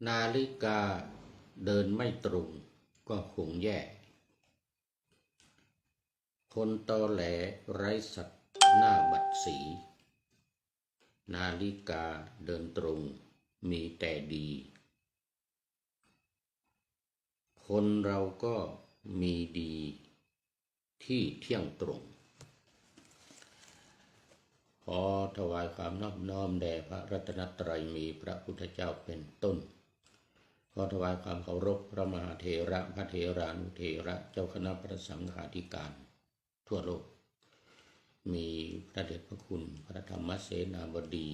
นาฬิกาเดินไม่ตรงก็คงแย่คนตอแหลไร้สัตว์หน้าบัดสีนาฬิกาเดินตรงมีแต่ดีคนเราก็มีดีที่เที่ยงตรงขอถวายความนอบน้อมแด่พระรัตนตรัยมีพระพุทธเจ้าเป็นต้นขอถวายความเคารพพระมหาเถระพระเถรานุเถระเจ้าคณะพระสังฆาธิการทั่วโลกมีพระเดชพระคุณพระธรรมเสนาบดี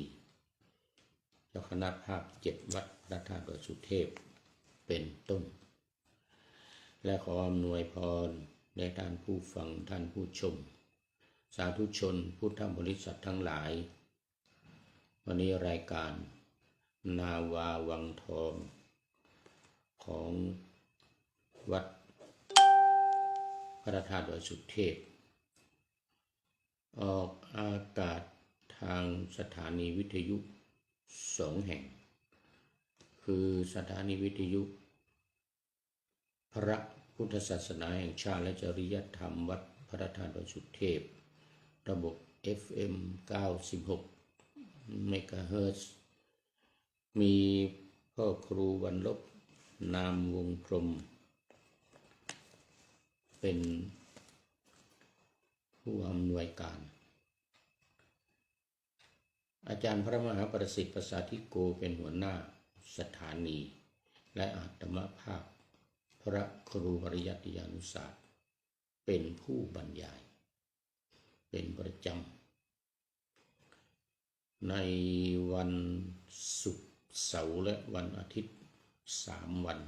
เจ้าคณะภาค7วัดพระธาตุดอยสุเทพเป็นต้นและขออำนวยพรแด่ท่านผู้ฟังท่านผู้ชมสาธุชนพุทธบริษัททั้งหลายวันนี้รายการนาวาวังทองของวัดพระธาตุดอยสุเทพออกอากาศทางสถานีวิทยุ2 แห่งคือสถานีวิทยุพระพุทธศาสนาแห่งชาติและจริยธรรมวัดพระธาตุดอยสุเทพระบบ FM 96 เมกะเฮิรตซ์มีพ่อครูวันลบนามวงพรหมเป็นผู้อำนวยการอาจารย์พระมหาประสิทธิ์ประสาธิโกเป็นหัวหน้าสถานีและอาตมภาพพระครูปริยัติยานุศาสตร์เป็นผู้บรรยายเป็นประจำในวันศุกร์เสาร์และวันอาทิตย์3 วัน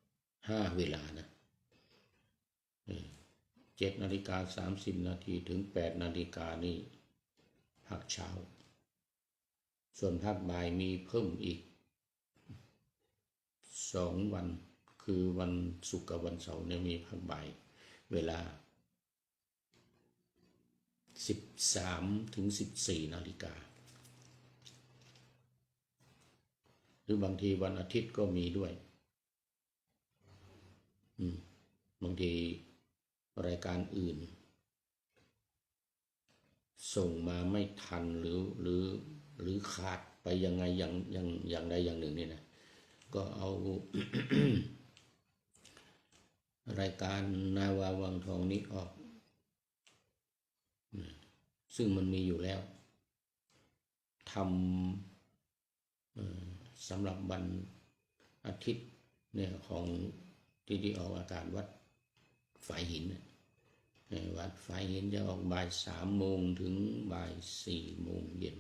5 เวลานะ7:30 น.ถึง8 นาฬิกานี่ภาคเช้าส่วนภาคบ่ายมีเพิ่มอีก2 วันคือวันศุกร์กับวันเสาร์เนี่ยมีภาคบ่ายเวลา13 ถึง 14 นาฬิกาหรือบางทีวันอาทิตย์ก็มีด้วยบางทีรายการอื่นส่งมาไม่ทันหรือขาดไปยังไงอย่างใดอย่างหนึ่งนี่นะก็เอา รายการนาวาวังทองนี้ออกซึ่งมันมีอยู่แล้วทำสำหรับวันอาทิตย์เนี่ยของที่ออกอากาศวัดฝายหินวัดฝายหินจะออกบ่าย3 โมงถึงบ่าย4 โมงเย็น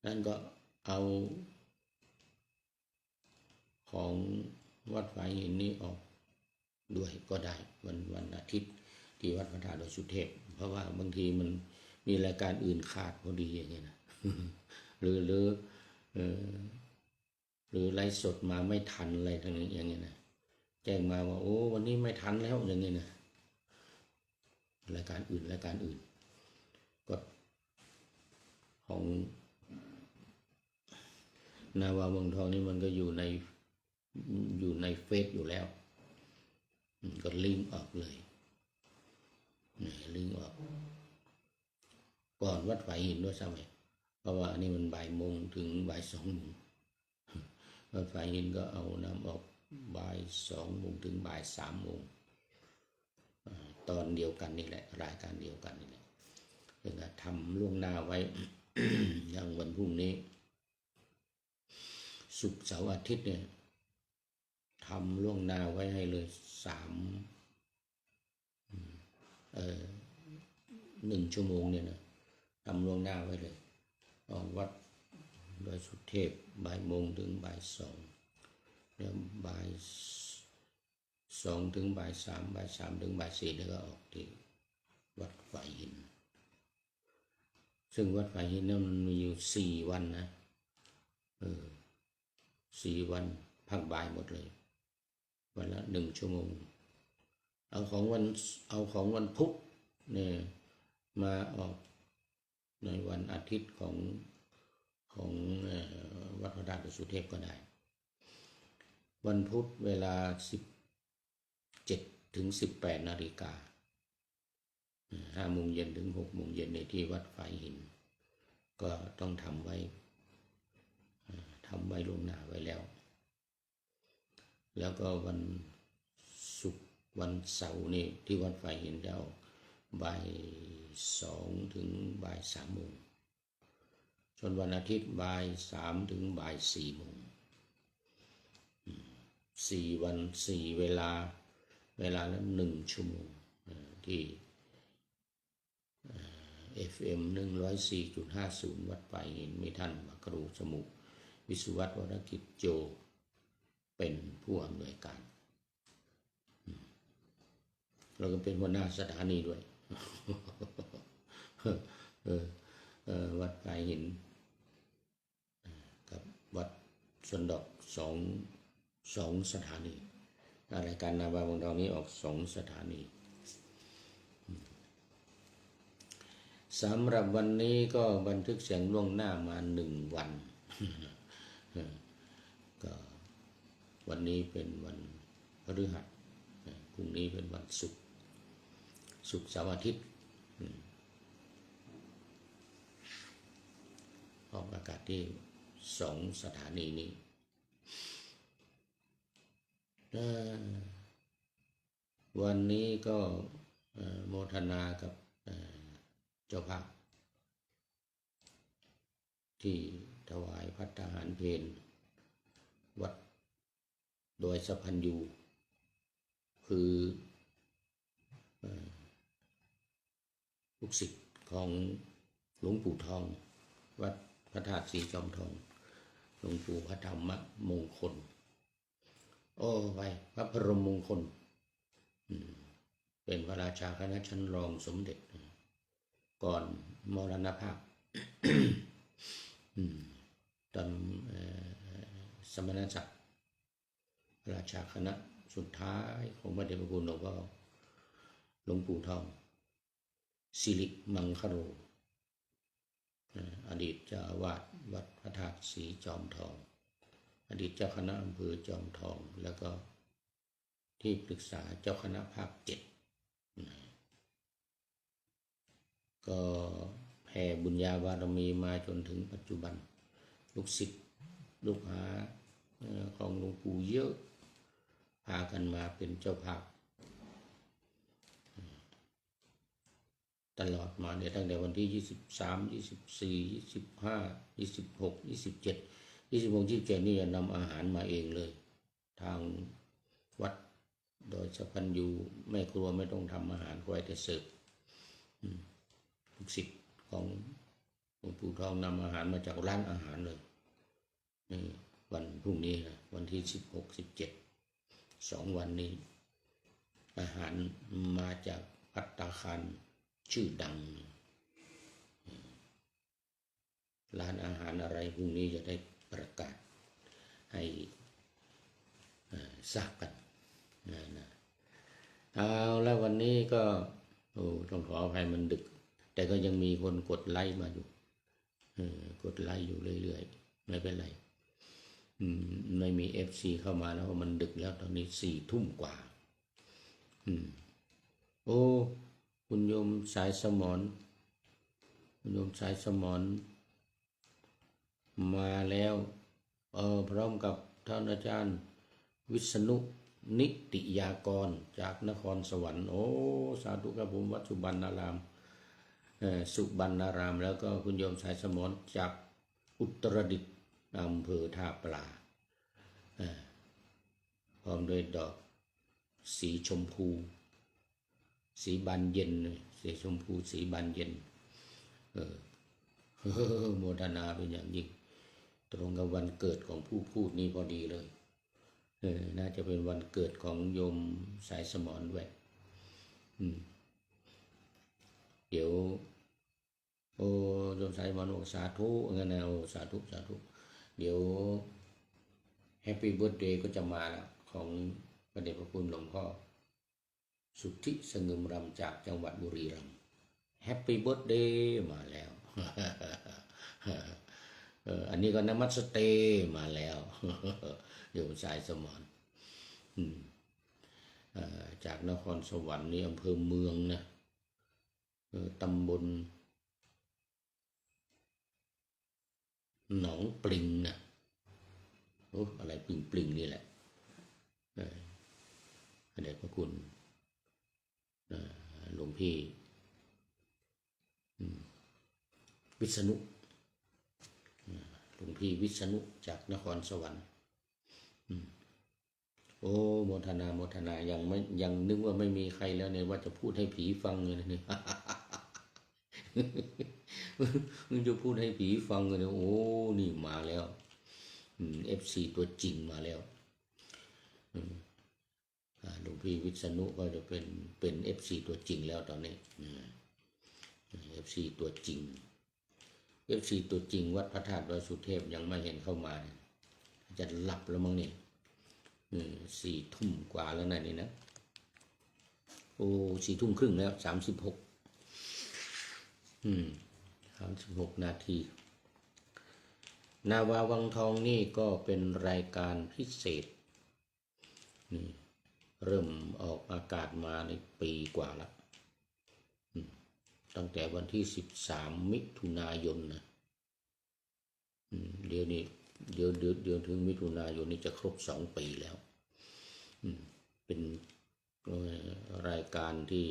นั่นก็เอาของวัดฝายหินนี้ออกด้วยก็ได้วันอาทิตย์ที่วัดพระธาตุดอยสุเทพเพราะว่าบางทีมันมีรายการอื่นขาดพอดีอย่างเงี้ยนะ หรือไลฟ์สดมาไม่ทันอะไรทั้งนี้อย่างเงี้ยนะแจ้งมาว่าโอ้วันนี้ไม่ทันแล้วอย่างเงี้ยนะรายการอื่นก็ของนาวาวังทองนี่มันก็อยู่ในเฟซอยู่แล้วก็ลิงก์ออกเลยลิงก์ออกก่อนวัดฝายหินด้วยซ้ำเพราะว่าอันนี้มันบ่ายโมงถึงบ่าย2 โมงวัดฝายหินก็เอาน้ำออกบ่าย2 โมงถึงบ่าย3 โมงตอนเดียวกันนี่แหละรายการเดียวกันนี่แหละยังทำล่วงหน้าไว้ อย่างวันพรุ่งนี้ศุกร์เสาร์อาทิตย์เนี่ยทำล่วงหน้าไว้ให้เลย1 ชั่วโมงเนี่ยนะทำล่วงหน้าไว้เลยวัดดอยสุเทพบ่ายโมงถึงบ่าย2แล้วบ่าย2ถึงบ่าย3บ่าย3ถึงบ่าย4แล้วก็ออกที่วัดฝายหินซึ่งวัดฝายหินนั้นมันมีอยู่4 วันนะ4 วันภาคบ่ายหมดเลยวันละ1 ชั่วโมงเอาของวันพุธเนี่ยมาออกในวันอาทิตย์ของ ของวัดพระธาตุดอยสุเทพก็ได้วันพุธเวลา17 ถึง 18 นาฬิกา5 โมงเย็นถึง 6 โมงเย็นในที่วัดฝายหินก็ต้องทำไว้ล่วงหน้าไว้แล้วก็วันศุกร์วันเสาร์นี่ที่วัดฝายหินจะเอาบ่าย 2 ถึงบ่าย 3 โมงส่วนวันอาทิตย์บ่าย 3 ถึงบ่าย 4 โมง4 วัน 4 เวลาละ1 ชั่วโมงที่FM 104.50 วัดป่ายหินมีท่านพระครูสมุวิสุวัตรวรกิจโจเป็นผู้อำนวยการเราก็เป็นหัวหน้าสถานีด้วย วัดป่ายหินกับวัดสวนดอกสองสถานีรายการนาบาของเรานี้ออก2 สถานีสำหรับวันนี้ก็บันทึกเสียงล่วงหน้ามา1 วัน ก็วันนี้เป็นวันพฤหัสพรุ่งนี้เป็นวันศุกร์เสาร์อาทิตย์ออกอากาศที่2 สถานีนี้วันนี้ก็โมทนากับเจ้าภาพที่ถวายภัตตาหารเพลวัดดอยสะพันยูคือลูกศิษย์ของหลวงปู่ทองวัดพระธาตุสีจอมทองหลวงปู่พระธรรมมงคลพระพรหมมงคลเป็นพระราชาคณะชั้นรองสมเด็จก่อนมรณภาพ ตอนสมณศักดิ์ราชาคณะสุดท้ายของพระเดชพระคุณหลวงพ่อหลวงปู่ทองสิริมังคโรอดีตเจ้าอาวาสวัดพระธาตุสีจอมทองอดีตเจ้าคณะอำเภอจอมทองแล้วก็ที่ปรึกษาเจ้าคณะภาค 7ก็แผ่บุญญาบารมีมาจนถึงปัจจุบันลูกศิษย์ลูกหาของหลวงปู่เยอะพากันมาเป็นเจ้าภาพตลอดมาเนี่ยตั้งแต่วันที่23 24 25 26 27 27นี่นำอาหารมาเองเลยทางวัดโดยสะพันยูแม่ครัวไม่ต้องทำอาหารคอยแต่เสิร์ฟลูกศิษย์ของหลวงปู่ทองนำอาหารมาจากร้านอาหารเลยนี่วันพรุ่งนี้นะวันที่16 17 2 วันนี้อาหารมาจากภัตตาคารชื่อดังร้านอาหารอะไรพรุ่งนี้จะได้ประกาศให้ทราบกันนะเอาแล้ววันนี้ก็ต้องขออภัยมันดึกแต่ก็ยังมีคนกดไลค์มาอยู่กดไลค์อยู่เรื่อยๆไม่เป็นไรไม่มี FC เข้ามาแล้วมันดึกแล้วตอนนี้4 ทุ่มกว่าคุณโยมสายสมรมาแล้วพร้อมกับท่านอาจารย์วิษณุนิติยากรจากนครสวรรค์สาธุครับผมวัดสุบรรณารามแล้วก็คุณโยมสายสมรจากอุตรดิตถ์อำเภอท่าปลาพร้อมด้วยดอกสีชมพูสีบานเย็นสีชมพูสีบานเย็นโมทนาเป็นอย่างยิ่งตรงกับวันเกิดของผู้พูดนี่พอดีเลยน่าจะเป็นวันเกิดของโยมสายสมรด้วยเดี๋ยวโยมสายสมรบอกสาธุงั้นนะสาธุเดี๋ยวแฮปปี้เบิร์ธเดย์ก็จะมาแล้วของพระเดชพระคุณหลวงพ่อสุทธิสงึมรำจากจังหวัดบุรีรัมย์แฮปปี้เบิร์ธเดย์มาแล้ว อันนี้ก็นมัสเตมาแล้ว อยู่สายสมรจากนครสวรรค์นี่อำเภอเมืองนะตำบลหนองปลิงนะโอ้อะไรปลิงนี่แหละเดชพระคุณหลวงพี่วิษณุหลวงพี่วิษณุจากนครสวรรค์โอ้โมทนายังนึกว่าไม่มีใครแล้วเนี่ยว่าจะพูดให้ผีฟังเลยนะนี่ มึงจะพูดให้ผีฟังเลยโอ้นี่มาแล้วFC ตัวจริงมาแล้วหลวงพี่วิษณุก็จะเป็น FC ตัวจริงแล้วตอนนี้FC ตัวจริง FC ตัวจริงวัดพระธาตุดอยสุเทพยังไม่เห็นเข้ามาจะหลับแล้วมั้งนี่4 ทุ่มกว่าแล้วนะนี่นะโอ้4 ทุ่มครึ่งแล้ว36 นาที นาวาวังทองนี่ก็เป็นรายการพิเศษนี่เริ่มออกอากาศมาในปีกว่าละตั้งแต่วันที่13 มิถุนายนนะเดี๋ยวถึงมิถุนายนนี้จะครบ2 ปีแล้วเป็นรายการที่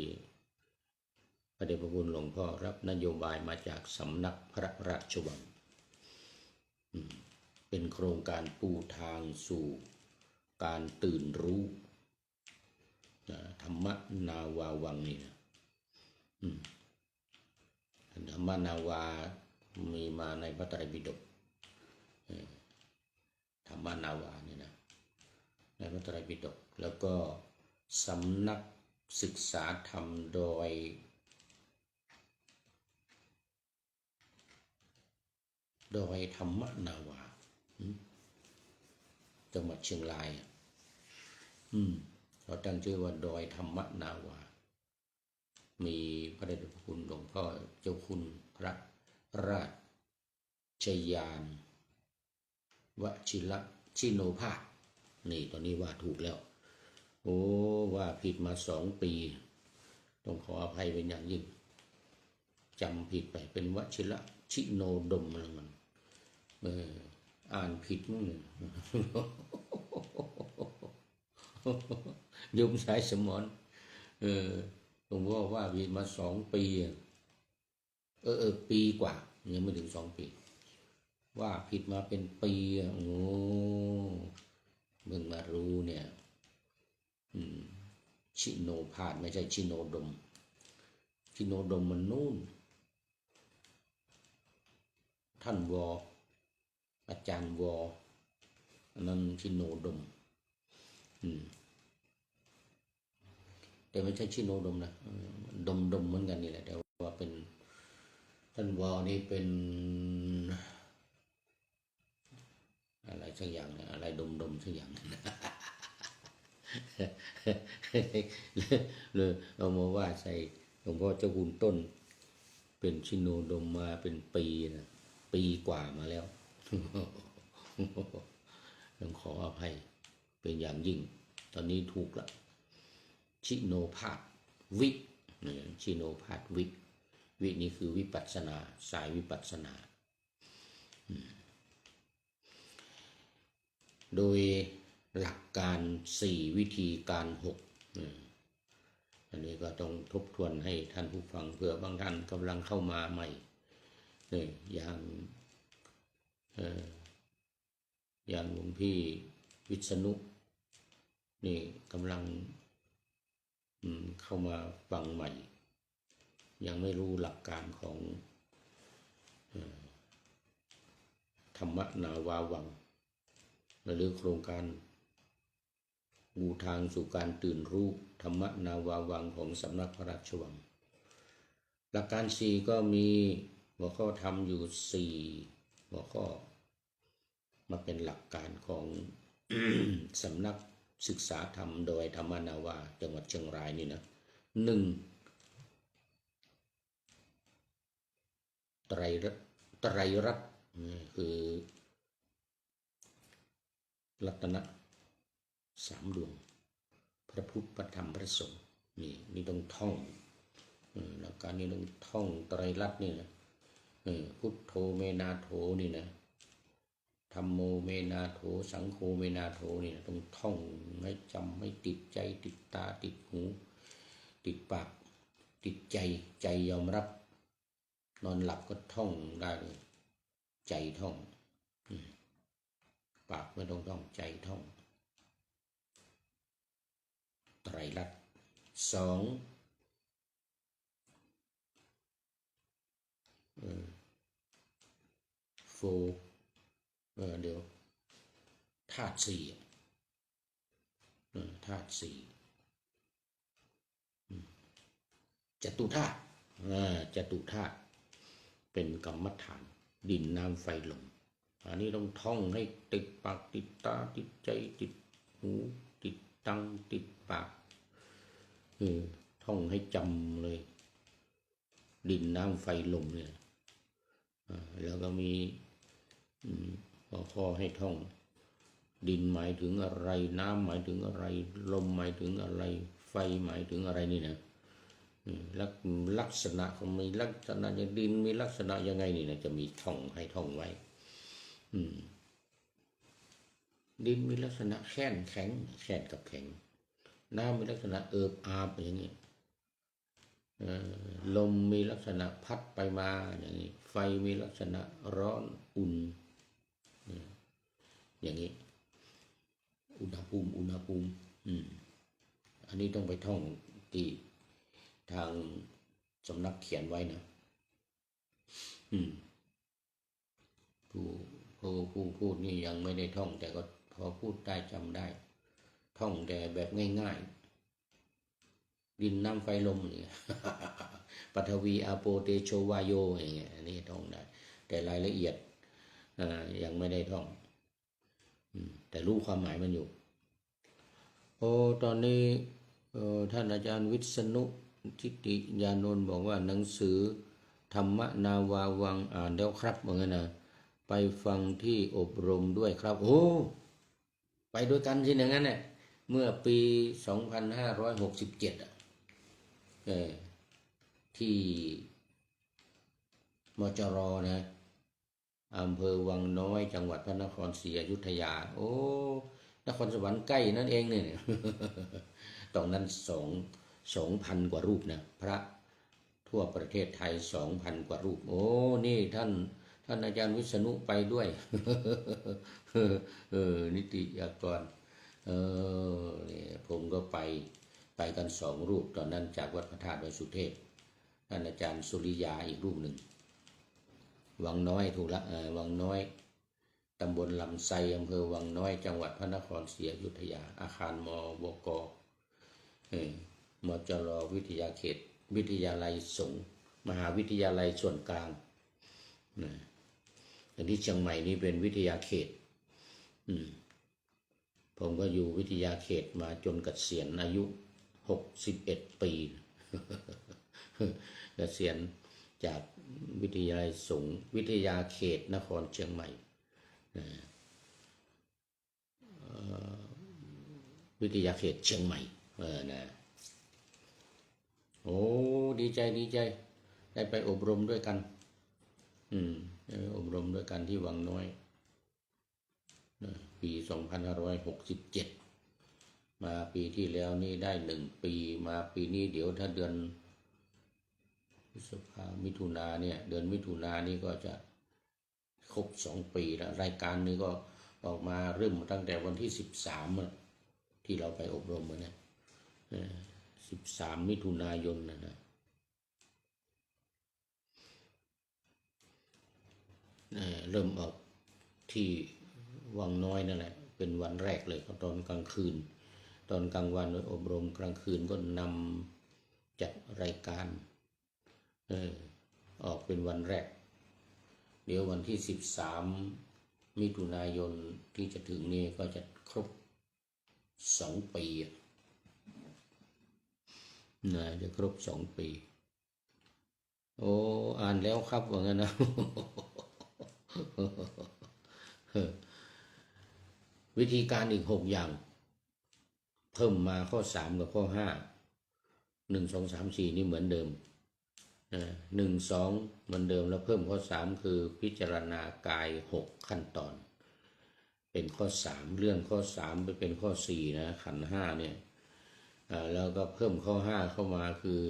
พระเดชพระคุณหลวงพ่อรับนโยบายมาจากสำนักพระราชวังเป็นโครงการปูทางสู่การตื่นรู้ธรรมนาวาวังนี่นะธรรมนาวามีมาในพระไตรปิฎกธรรมนาวานี่นะในพระไตรปิฎกแล้วก็สำนักศึกษาธรรมโดยธรรมนาวาจังหวัดเชียงรายเราตั้งชื่อว่าดอยธรรมนาวามีพระเดชพระคุณหลวงพ่อเจ้าคุณพระราชยานวชิโนภาสนี่ตอนนี้ว่าถูกแล้วโอ้ว่าผิดมา2 ปีต้องขออภัยเป็นอย่างยิ่งจำผิดไปเป็นวชิโนดมอะไรมันอ่านผิดมั้งเนี่ยโยมสายสมรหลวงพ่อว่าผิดมา2 ปีปีกว่ายังไม่ถึง2 ปีว่าผิดมาเป็นปีโอ้เพิ่งมารู้เนี่ยชิโนภาสไม่ใช่ชิโนดมมันนู่นท่านวออาจารย์วออันนั้นชิโนดมแต่ไม่ใช่ชิโนดมนะดมเหมือนกันนี่แหละแต่ว่าเป็นท่านวอนี่เป็นอะไรสักอย่างนะอะไรดมสักอย่างเลยเอามาว่าใส่หลวงพ่อเจ้าคุณต้นเป็นชิโนดมมาเป็นปีนะปีกว่ามาแล้วต้องขออภัยเป็นอย่างยิ่งตอนนี้ถูกละชิโนภาสวิชิโนภาสวินี่คือวิปัสสนาสายวิปัสสนาโดยหลักการ4 วิธีการ6อันนี้ก็ต้องทบทวนให้ท่านผู้ฟังเผื่อบางท่านกำลังเข้ามาใหม่อย่างหลวงพี่วิษณุนี่กำลังเข้ามาฟังใหม่ยังไม่รู้หลักการของธรรมนาวาวังหรือโครงการบูทางสู่การตื่นรู้ธรรมนาวาวังของสำนักพระราชวังหลักการ4ก็มีหัวข้อธรรมอยู่4หัวข้อมาเป็นหลักการของ สำนักศึกษาธรรมโดยธรรมนาวาจังหวัดเชียงรายนี่นะ1ไตรรัตน์ นี่คือรัตนะสามดวงพระพุทธพระธรรมพระสงฆ์นี่ต้องท่องหลักการนี้ต้องท่องไตรลักษณ์นี่นะพุทโธเมนาโถนี่นะธัมโมเมนาโถสังโฆเมนาโถนี่นะต้องท่องให้จำให้ติดใจติดตาติดหูติดปากติดใจยอมรับนอนหลับก็ท่องได้เลยใจท่องปากไม่ต้องท่องใจท่องไตรลักษณ์สองโฟเดี๋ยวธาตุสี่ธาตุสี่จตุธาตุจตุธาตุเป็นกรรมฐานดินน้ำไฟลมอันนี้ต้องท่องให้ติดปากติดตาติดใจติดหูติดตังติดปากท่องให้จำเลยดินน้ำไฟลมเนี่ยแล้วก็มีข้อให้ท่องดินหมายถึงอะไรน้ำหมายถึงอะไรลมหมายถึงอะไรไฟหมายถึงอะไรนี่นะลักษณะของมีลักษณะอย่างดินมีลักษณะยังไงนี่นะจะมีท่องให้ท่องไว้ดินมีลักษณะแข็งกับแข็งน้ำมีลักษณะเอิบอาบอย่างนี้ลมมีลักษณะพัดไปมาอย่างนี้ไฟมีลักษณะร้อนอุ่นอย่างนี้อุณหภูมิอันนี้ต้องไปท่องที่ทางสำนักเขียนไว้นะผู้พูดนี่ยังไม่ได้ท่องแต่ก็พอพูดได้จำได้ท่องแต่แบบง่ายๆดินน้ำไฟลมนี่ปฐวีอาโปเตโชวาโยอย่างเงี้ยอันนี้ท่องได้แต่รายละเอียดยังไม่ได้ท่องแต่รู้ความหมายมันอยู่ตอนนี้ท่านอาจารย์วิษณุทิติญาณนท์บอกว่าหนังสือธรรมนาวาวังอ่านแล้วครับเหมือนกันนะไปฟังที่อบรมด้วยครับไปด้วยกันสิอย่างนั้นเนี่ยเมื่อปี2567ที่มจรนะอำเภอวังน้อยจังหวัดพระนครศรีอยุธยานครสวรรค์ใกล้นั่นเองเนี่ยตรงนั้น2,000 กว่ารูปนะพระทั่วประเทศไทย 2,000 กว่ารูปนี่ท่านอาจารย์วิษณุไปด้วยนิติยากรผมก็ไปกัน2 รูปตอนนั้นจากวัดพระธาตุดอยสุเทพท่านอาจารย์สุริยาอีกรูปหนึ่งวังน้อยถูกละวังน้อยตำบลลำไทรอำเภอวังน้อยจังหวัดพระนครศรีอยุธยาอาคารมบกมจรวิทยาเขตวิทยาลัยสงฆ์มหาวิทยาลัยส่วนกลางแต่ที่เชียงใหม่นี่เป็นวิทยาเขตผมก็อยู่วิทยาเขตมาจนเกษียณอายุ61 ปีเกษียณจากวิทยาลัยสงฆ์วิทยาเขตนครเชียงใหม่วิทยาเขตเชียงใหม่นะดีใจได้ไปอบรมด้วยกันอบรมด้วยกันที่วังน้อยปี2567มาปีที่แล้วนี่ได้1 ปีมาปีนี้เดี๋ยวถ้าเดือนพฤษภามิถุนาเนี่ยเดือนมิถุนานี่ก็จะครบ2 ปีแล้วรายการนี้ก็ออกมาเริ่มตั้งแต่วันที่13ที่เราไปอบรมมาเนี่ย13 มิถุนายนนะเริ่มออกที่วังน้อยนั่นแหละเป็นวันแรกเลยตอนกลางคืนตอนกลางวันอบรมกลางคืนก็นำจัดรายการออกเป็นวันแรกเดี๋ยววันที่13 มิถุนายนที่จะถึงนี้ก็จะครบ2 ปีจะครบ2 ปีอ่านแล้วครับว่างั้นนะ วิธีการอีก6อย่างเพิ่มมาข้อ3กับข้อ5 1 2 3 4นี่เหมือนเดิม1 2เหมือนเดิมแล้วเพิ่มข้อ3คือพิจารณากาย6ขั้นตอนเป็นข้อ3เลื่อนข้อ3ไปเป็นข้อ4นะขันธ์5เนี่ยแล้วก็เพิ่มข้อ5เข้ามาคือ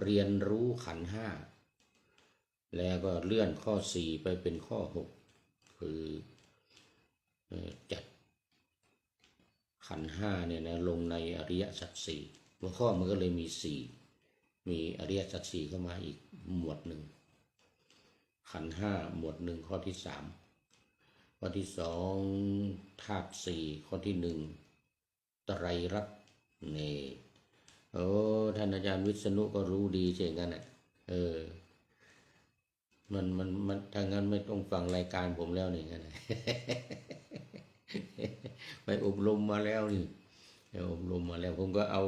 เรียนรู้ขันธ์5แล้วก็เลื่อนข้อ4ไปเป็นข้อ6คือจัดขันธ์5เนี่ยนะลงในอริยสัจ4หัวข้อมันก็เลยมี4มีอริยสัจ4เข้ามาอีกหมวดหนึ่งขันธ์5หมวด1ข้อที่3ข้อที่2ธาตุ4ข้อที่1ไตรลักษณ์นี่โอ้ท่านอาจารย์วิษณุก็รู้ดีเช่นกันน่ะมันถ้างั้นไม่ต้องฟังรายการผมแล้วนี่งั้น ไปอบรมมาแล้วนี่อบรมมาแล้วผมก็เอา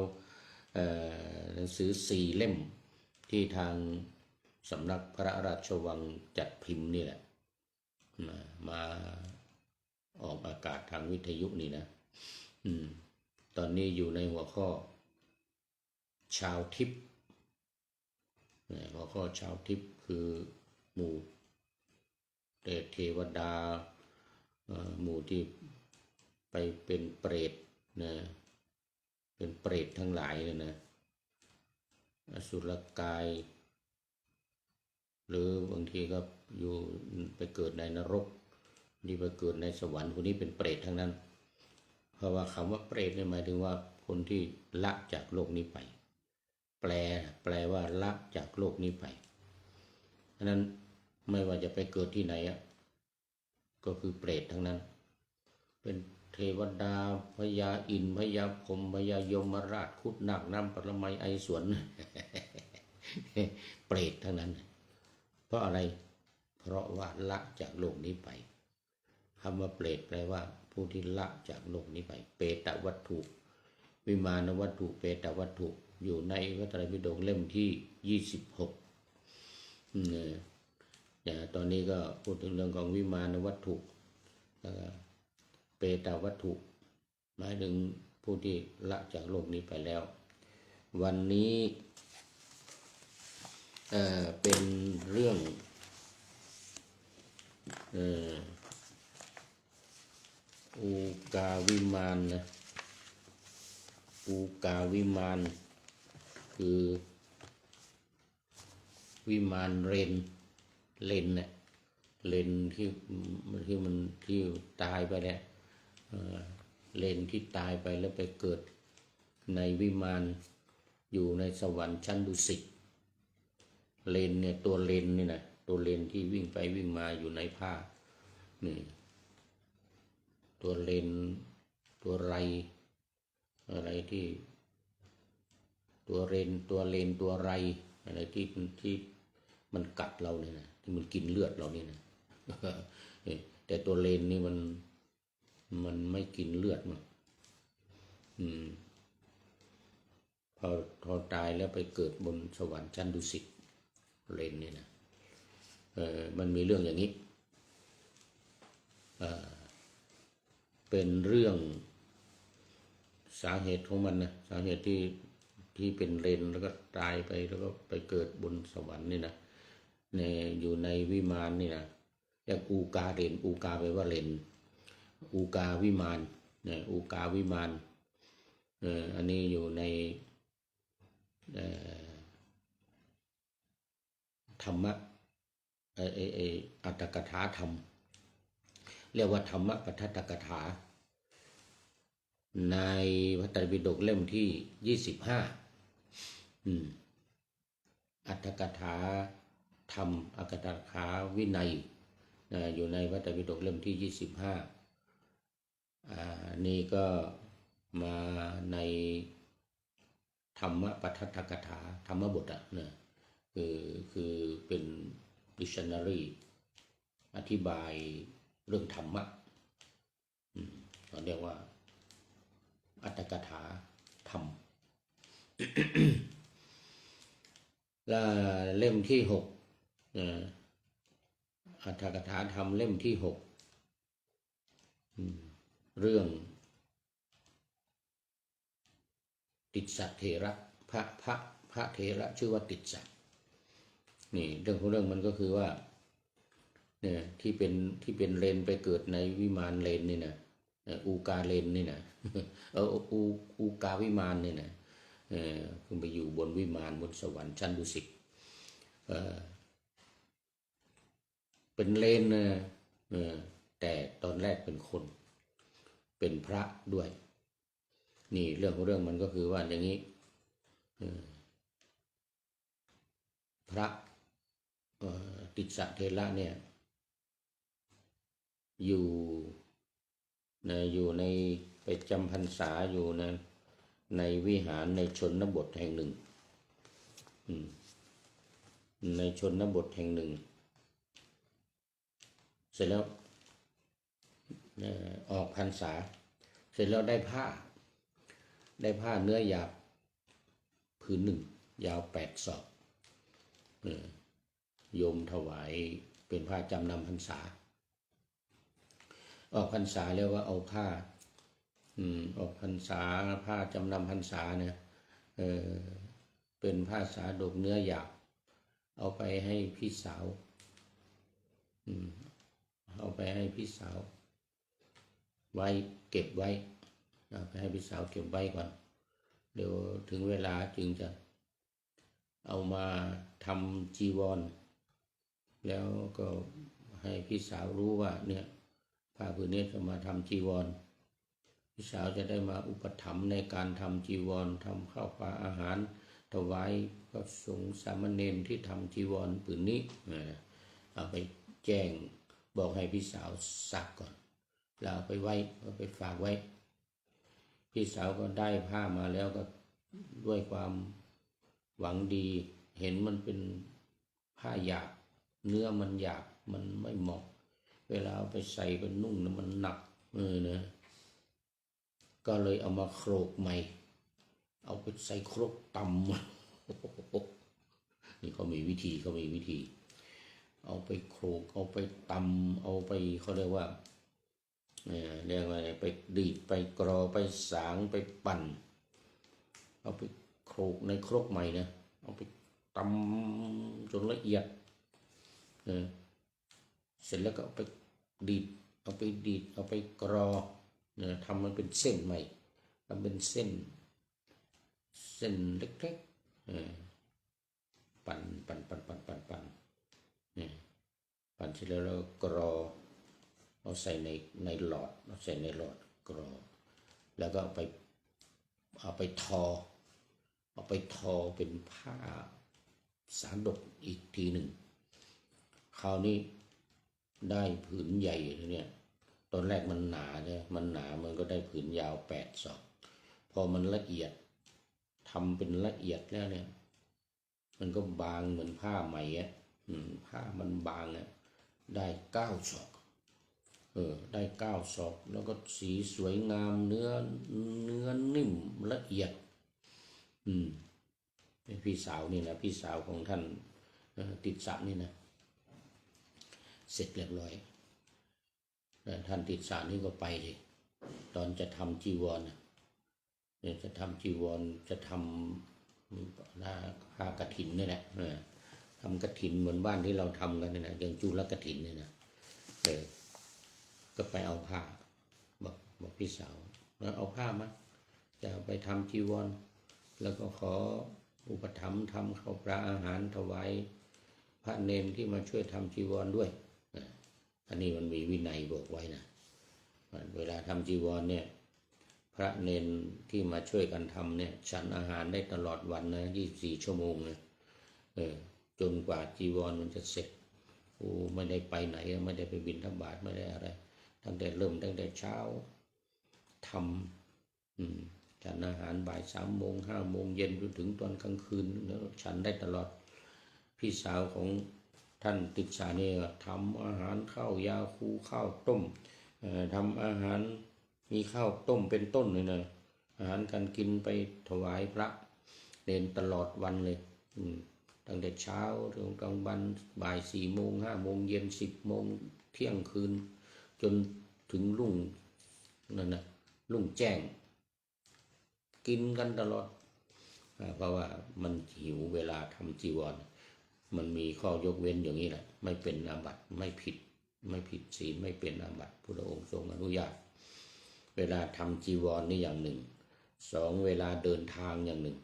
หนังสือ4 เล่มที่ทางสำนักพระราชวังจัดพิมพ์นี่แหละมาออกอากาศทางวิทยุนี่นะตอนนี้อยู่ในหัวข้อชาวทิพย์หัวข้อชาวทิพย์คือหมู่เทวดาหมู่ที่ไปเป็นเปรตนะเป็นเปรตทั้งหลายเลยนะอสุรกายหรือบางทีก็อยู่ไปเกิดในนรกนี่ไปเกิดในสวรรค์คนนี้เป็นเปรตทั้งนั้นเพราะว่าคำว่าเปรตเนี่ยหมายถึงว่าคนที่ละจากโลกนี้ไปแปลว่าละจากโลกนี้ไปฉะนั้นไม่ว่าจะไปเกิดที่ไหนก็คือเปรตทั้งนั้นเป็นเทวดาพญาอินทร์พญาพรหมพญายมราชคุดนาคน้ำปรมัยไอสวน เปรตทั้งนั้นเพราะอะไรเพราะว่าละจากโลกนี้ไปคำว่าเปรตแปลว่าผู้ที่ละจากโลกนี้ไปเปตวัตถุวิมานวัตถุเปตวัตถุอยู่ในพระไตรปิฎกเล่มที่26ตอนนี้ก็พูดถึงเรื่องของวิมานวัตถุเปตวัตถุหมายถึงผู้ที่ละจากโลกนี้ไปแล้ววันนี้เป็นเรื่องอูกาวิมานนะอูกาวิมานคือวิมานเลนเนี่ยเลนที่มันที่ตายไปเนี่ยเลนที่ตายไปแล้วไปเกิดในวิมานอยู่ในสวรรค์ชั้นดุสิตเลนเนี่ยตัวเลนนี่นะตัวเลนที่วิ่งไปวิ่งมาอยู่ในผ้านี่ตัวเลนตัวไรอะไรที่ตัวเลนตัวไรอะไรที่มันกัดเราเนี่ยนะที่มันกินเลือดเราเนี่ยนะแต่ตัวเลนนี่มันไม่กินเลือดมั้งพอตายแล้วไปเกิดบนสวรรค์ชั้นดุสิตเลนนี่นะมันมีเรื่องอย่างนี้เป็นเรื่องสาเหตุของมันนะสาเหตุที่เป็นเลนแล้วก็ตายไปแล้วก็ไปเกิดบนสวรรค์นี่นะอยู่ในวิมานนี่นะเรียกอูกาเลนอูกาแปลว่าเลนอูกาวิมานอูกาวิมานอันนี้อยู่ในธรรมะอัตถกถาธรรมเรียกว่าธรรมปทัตถกถาในพระไตรปิฎกเล่มที่25อัตถกถาธรรมอัตถกถาวินัยอยู่ในพระไตรปิฎกเล่มที่25นี่ก็มาในธรรมปทัตถกถาธรรมบทนะคือเป็น dictionary อธิบายเรื่องธรรมะเราเรียกว่าอัตถกถาธรรม และเล่มที่6 อรรถกถาธรรมเล่มที่ 6เรื่องติสสะเถระพระเถระชื่อว่าติสสะนี่เรื่องของเรื่องมันก็คือว่าเนี่ยที่เป็นเลนไปเกิดในวิมานเลนนี่นะอูกาเลนนี่นะอูกาวิมานนี่นะขึ้นไปอยู่บนวิมานบนสวรรค์ชั้นดุสิตเป็นเลนนะแต่ตอนแรกเป็นคนเป็นพระด้วยนี่เรื่องของเรื่องมันก็คือว่าอย่างนี้พระติสสะเถระเนี่ยอยู่ในไปจำพรรษาอยู่ในวิหารในชนบทแห่งหนึ่งในชนบทแห่งหนึ่งเสร็จแล้วออกพรรษาเสร็จแล้วได้ผ้าเนื้อหยาบผืนหนึ่งยาว8 ศอกโยมถวายเป็นผ้าจำนำพรรษาออกพรรษาแล้วก็เอาผ้าออกพรรษาผ้าจำนำพรรษาเนี่ยเป็นผ้าสาดกเนื้อหยาบเอาไปให้พี่สาวเอาไปให้พี่สาวไว้เก็บไว้เอาไปให้พี่สาวเก็บไว้ก่อนเดี๋ยวถึงเวลาจึงจะเอามาทำจีวรแล้วก็ให้พี่สาวรู้ว่าเนี่ยผ้าผืนนี้จะมาทำจีวรพี่สาวจะได้มาอุปถัมภ์ในการทำจีวรทำข้าวปลาอาหารถวายพระสงฆ์สามเณรที่ทำจีวรผืนนี้เอาไปแจ้งบอกให้พี่สาวซักก่อนแล้วเอาไปไว้เอาไปฝากไว้พี่สาวก็ได้ผ้ามาแล้วก็ด้วยความหวังดีเห็นมันเป็นผ้าหยาบเนื้อมันหยาบมันไม่เหมาะเวลาเอาไปใส่เป็นนุ่งมันหนักนะก็เลยเอามาโขลกใหม่เอาไปใส่ครกตำนี่เขามีวิธีเอาไปโขลกเอาไปตำเอาไปเขาเรียกว่าไปดีดไปกรอไปสางไปปั่นเอาไปโขลกในครกใหม่นะเอาไปตำจนละเอียดเสร็จแล้วก็เอาไปดีดเอาไปกรอทำมันเป็นเส้นใหม่ทำเป็นเส้นเล็กๆปั่นเสร็จแล้วเรากรอเอาใส่ในหลอดกรอแล้วก็เอาไปทอเป็นผ้าสาดกอีกทีหนึ่งคราวนี้ได้ผืนใหญ่เนี่ยตอนแรกมันหนาเนี่ยมันก็ได้ผืนยาว8 ศอกพอมันละเอียดทำเป็นละเอียดแล้วเนี่ยมันก็บางเหมือนผ้าไหมผ้ามันบางเนี่ยได้9 ศอกได้9 ศอกแล้วก็สีสวยงามเนื้อนิ่มละเอียดพี่สาวนี่นะพี่สาวของท่านติสสะนี่นะเสร็จเรียบร้อยท่านติสสะนี่ก็ไปเลยตอนจะทำจีวรเนี่ยจะทำจีวรจะทำผ้ากฐินนี่แหละทำกฐินเหมือนบ้านที่เราทำกันนี่นะอย่างจุลกฐินนี่นะก็ไปเอาผ้าบอกพี่สาวแล้วเอาผ้ามาจะไปทำจีวรแล้วก็ขออุปถัมภ์ทำข้าวปลาอาหารถวายพระเนรที่มาช่วยทำจีวรด้วยอันนี้มันมีวินัยบอกไว้นะเวลาทำจีวรเนี่ยพระเนรที่มาช่วยกันทำเนี่ยฉันอาหารได้ตลอดวันนะ24 ชั่วโมงนะจนกว่าจีวรมันจะเสร็จไม่ได้ไปไหนไม่ได้ไปบิณฑบาตไม่ได้อะไรตั้งแต่เช้าทำฉันอาหารบ่าย3 โมง5 โมงเย็นจนถึงตอนกลางคืนแล้วฉันได้ตลอดพี่สาวของท่านติสสะนี่ทำอาหารข้าวยาคูข้าวต้มทำอาหารมีข้าวต้มเป็นต้นเลยนะอาหารการกินไปถวายพระเนรตลอดวันเลย ตั้งแต่เช้าถึงกลางวันบ่าย4 โมง5 โมงเย็น10 โมงเที่ยงคืนจนถึงรุ่งนั่นนะรุ่งแจ้งกินกันตลอดเพราะว่ามันหิวเวลาทำจีวรมันมีข้อยกเว้นอย่างนี้แหละไม่เป็นอาบัติไม่ผิดศีลไม่เป็นอาบัติพระองค์ทรงอนุญาตเวลาทำจีวรนี่อย่างหนึ่ง2เวลาเดินทางอย่างหนึ่ง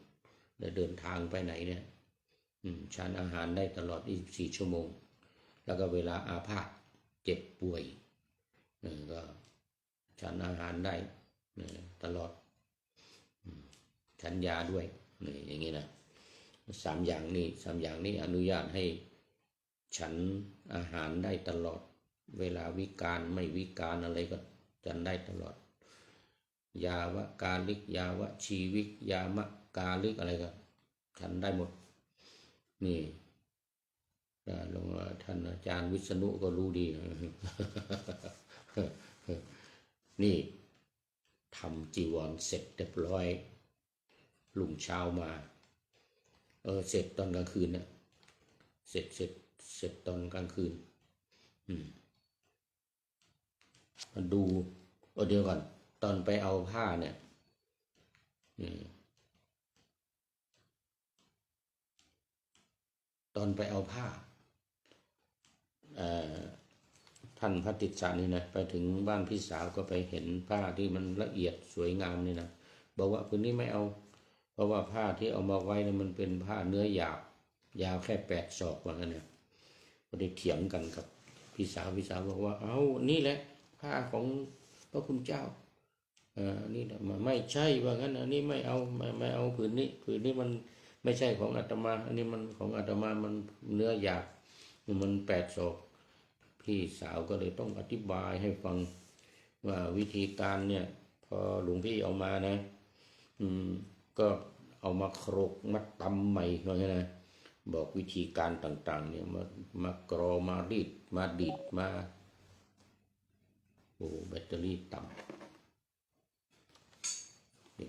แล้วเดินทางไปไหนเนี่ยฉันอาหารได้ตลอด24 ชั่วโมงแล้วก็เวลาอาพาธเจ็บป่วยก็ฉันอาหารได้ตลอดฉันยาด้วยอย่างนี้นะ3 อย่างนี้อนุญาตให้ฉันอาหารได้ตลอดเวลาวิกาลไม่วิกาลอะไรก็ฉันได้ตลอดยาวกาลิกยาวชีวิกยามะกาลิกอะไรก็ฉันได้หมดนี่หลวงท่านอาจารย์วิษณุก็รู้ดี นี่ทำจีวรเสร็จเรียบร้อยรุ่งเช้ามาเสร็จตอนกลางคืนเนี่ยเสร็จตอนกลางคืนมาดูเดี๋ยวก่อนตอนไปเอาผ้าเนี่ยตอนไปเอาผ้าท่านพระติสสารนี่นะไปถึงบ้านพี่สาวก็ไปเห็นผ้าที่มันละเอียดสวยงามนี่นะบอกว่าพื้นนี้ไม่เอาเพราะว่าผ้าที่เอามาไว้เนี่ยมันเป็นผ้าเนื้อหยาบยาวแค่8 ศอกว่างั้นเนี่ยก็ได้เถียงกันกับพี่สาวบอกว่าเอานี่แหละผ้าของพระคุณเจ้านี่ไม่ใช่ว่างั้นอันนี้ไม่เอาผืนนี้มันไม่ใช่ของอาตมาอันนี้มันของอาตมามันเนื้อหยาบมัน8 ศอกพี่สาวก็เลยต้องอธิบายให้ฟังว่าวิธีการเนี่ยพอหลวงพี่เอามานะก็เอามาโครกมาตำใหม่ว่างั้นนะบอกวิธีการต่างๆเนี่ยมากรอมารีดมาดีดมาโอ้แบตเตอรี่ต่ำเดี๋ยว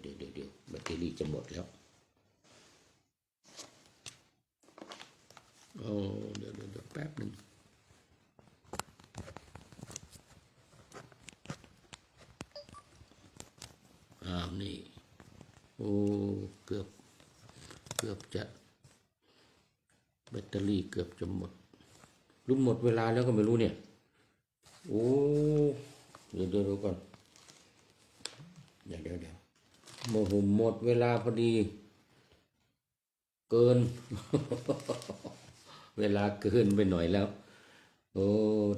แบตเตอรี่จะหมดแล้วเดี๋ยวแป๊บหนึ่งนี่เกือบจะแบตเตอรี่เกือบจะหมดรุ่นหมดเวลาแล้วก็ไม่รู้เนี่ยเดี๋ยวก่อนเดี๋ยวหมดเวลาพอดีเกิน เวลาเกินไปหน่อยแล้ว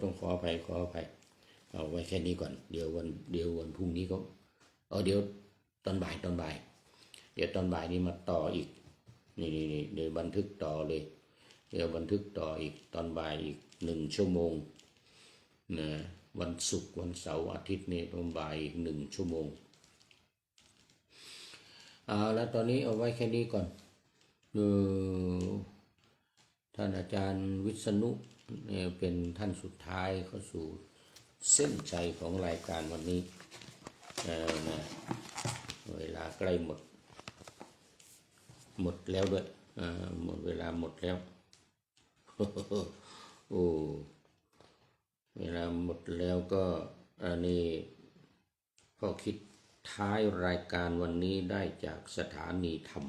ต้องขออภัยเอาไว้แค่นี้ก่อนเดี๋ยววันพรุ่งนี้ก็เดี๋ยวตอนบ่ายเดี๋ยวตอนบ่ายนี้มาต่ออีกนี่เดี๋ยวบันทึกต่อเลยเดี๋ยวบันทึกต่ออีกตอนบ่ายอีก1 ชั่วโมงนะวันศุกร์วันเสาร์อาทิตย์นี่ตอนบ่ายอีก1 ชั่วโมงแล้วตอนนี้เอาไว้แค่นี้ก่อนท่านอาจารย์วิษณุเนี่ยเป็นท่านสุดท้ายเข้าสู่เส้นชัยของรายการวันนี้เวลาใกล้หมดแล้วด้วยหมดเวลาหมดแล้วเวลาหมดแล้วก็อันนี้ข้อคิดท้ายรายการวันนี้ได้จากสถานีธรรม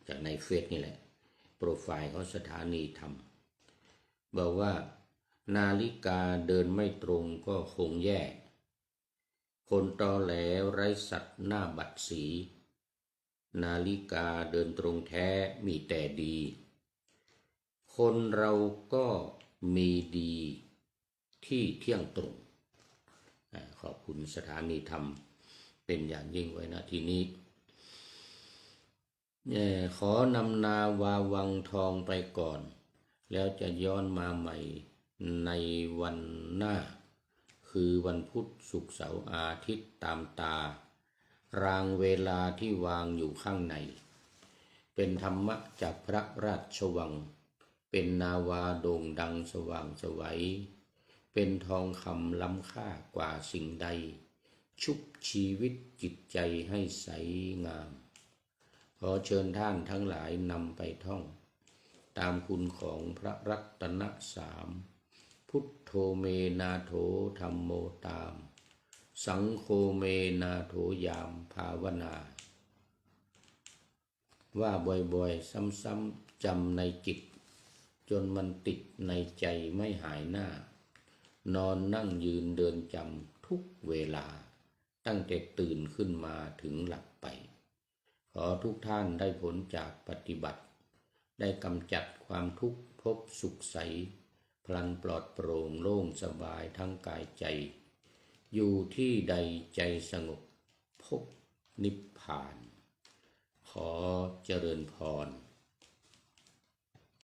จากในเฟซนี่แหละโปรไฟล์ของสถานีธรรมบอกว่านาฬิกาเดินไม่ตรงก็คงแย่คนตอแหลไร้สัตว์หน้าบัดสีนาฬิกาเดินตรงแท้มีแต่ดีคนเราก็มีดีที่เที่ยงตรงขอบคุณสถานีธรรมเป็นอย่างยิ่งไว้ณที่นี้ขอนำนาวาวังทองไปก่อนแล้วจะย้อนมาใหม่ในวันหน้าคือวันพุธศุกร์เสาร์อาทิตย์ตามตารางเวลาที่วางอยู่ข้างในเป็นธรรมะจากพระราชวังเป็นนาวาโด่งดังสว่างไสวเป็นทองคำล้ำค่ากว่าสิ่งใดชุบชีวิตจิตใจให้ใสงามขอเชิญท่านทั้งหลายนำไปท่อง ตามคุณของพระรัตนสามพุทโธเมนาโถธัมโมตาม สังโฆเมนาโถยามภาวนาว่าบ่อยๆซ้ำๆจำในจิตจนมันติดในใจไม่หายหน้านอนนั่งยืนเดินจำทุกเวลาตั้งแต่ตื่นขึ้นมาถึงหลับไปขอทุกท่านได้ผลจากปฏิบัติได้กำจัดความทุกข์พบสุขใสพลันปลอดโปร่งโล่งสบายทั้งกายใจอยู่ที่ใดใจสงบพบนิพพานขอเจริญพร